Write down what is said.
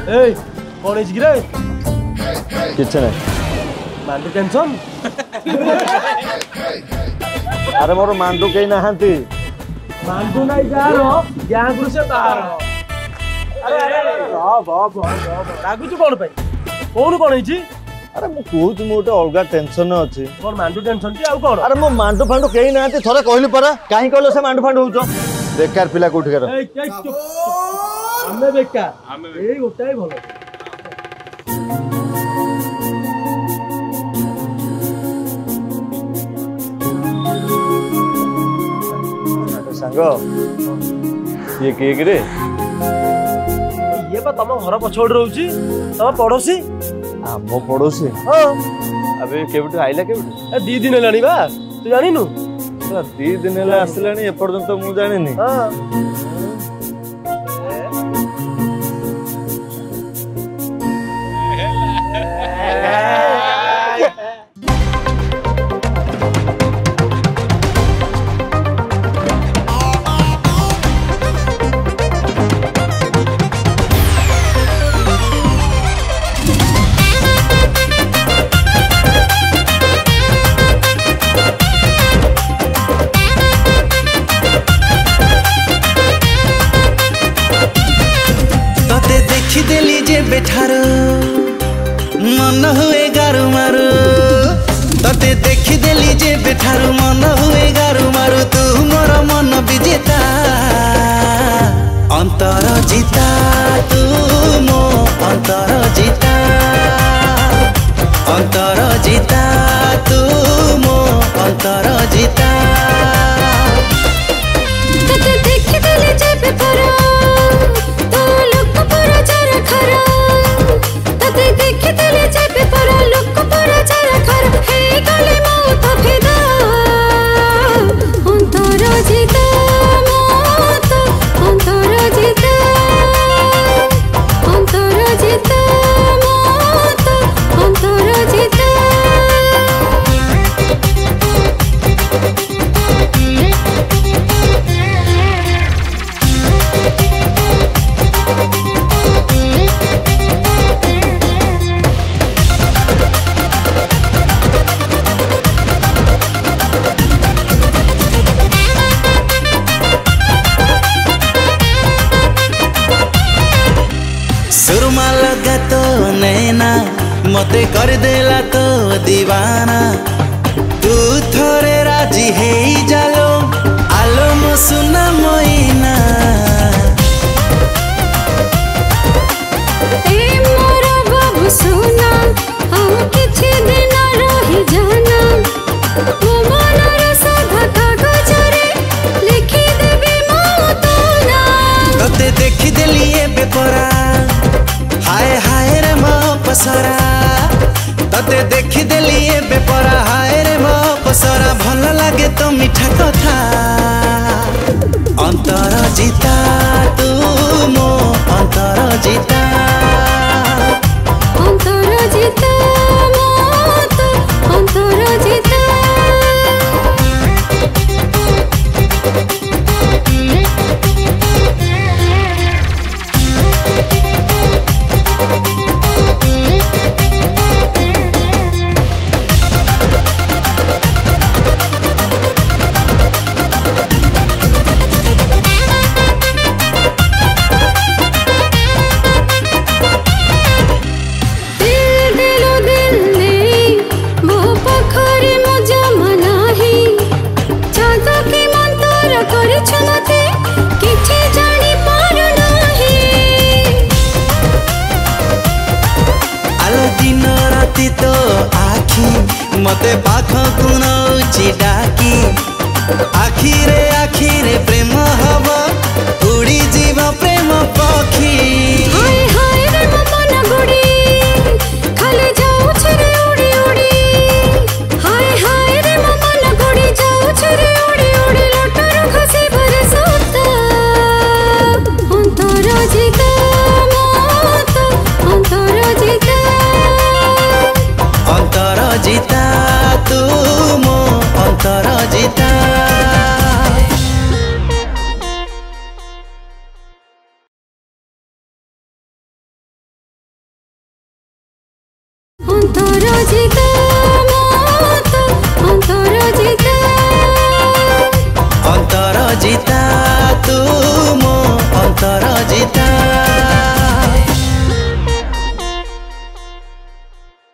ए कौन है रे किछ नहीं मांडू टेंशन अरे मोर मांडू कहीं नहांती मांडू नहीं जारो गैंग गुरु से तार अरे अरे रागु तू कौन पाई कौन कौन है अरे मु कहूँ मु गोटे अलग टेंशन अच्छी कौन मांडू टेंशन टी आउ कौन अरे मो मांडू फांडू कहीं नहांती थोड़े कहली परा कहीं कहलो से मांडू फांडू होचो बेकार पिला कोठी कर ए हमें बेकार ए गोटाई भलो सांगो ये किए कि रे ये बा तम घर पछोड़ रहउची तम पड़ोसी मो पड़ोसी हां अबे केबटू आइला केबटू ए 2 दिन लानी बा तू जानी नु 2 दिन ला आसलानी ए पर्यंत मु जानिनी हां मन हुए गारू मारू तते देखी देली जे बेठारू मन हुए गारू मारू तू मोर मन विजेता अंतर जीता तू मो अंतर जीता तू मो अंतर जीता तते देखी देली जे बेपरा तो लोक पर जरा खरा तते देखी देली जे बेपरा लोक पर जरा खरा हे गले मौत फिदा अंतर जीता मौत अंतर जीता मौत अंतर जीता सुरमा लगा तो नैना मते कर देला तो दीवाना तू थोरे राजी है जालो आलो मो सुना मोइना ए मोर बाबू सुना हम किछि दिन रही जाना मो मनर साधा कागज रे लिखि देबे मो तो ना तते देखी देली ए बेपरा हाय हाय रे मो पसरा तते देखी देली ए बेपरा हाय रे मो पसरा भल लागे तो मीठा कथा अंतर जीता तू मो अंतर जीता मौत अंतर जीता तो आखी मते पाख गुनौची डाकी आखिरे प्रेम हब उड़ी जीव प्रेम पखी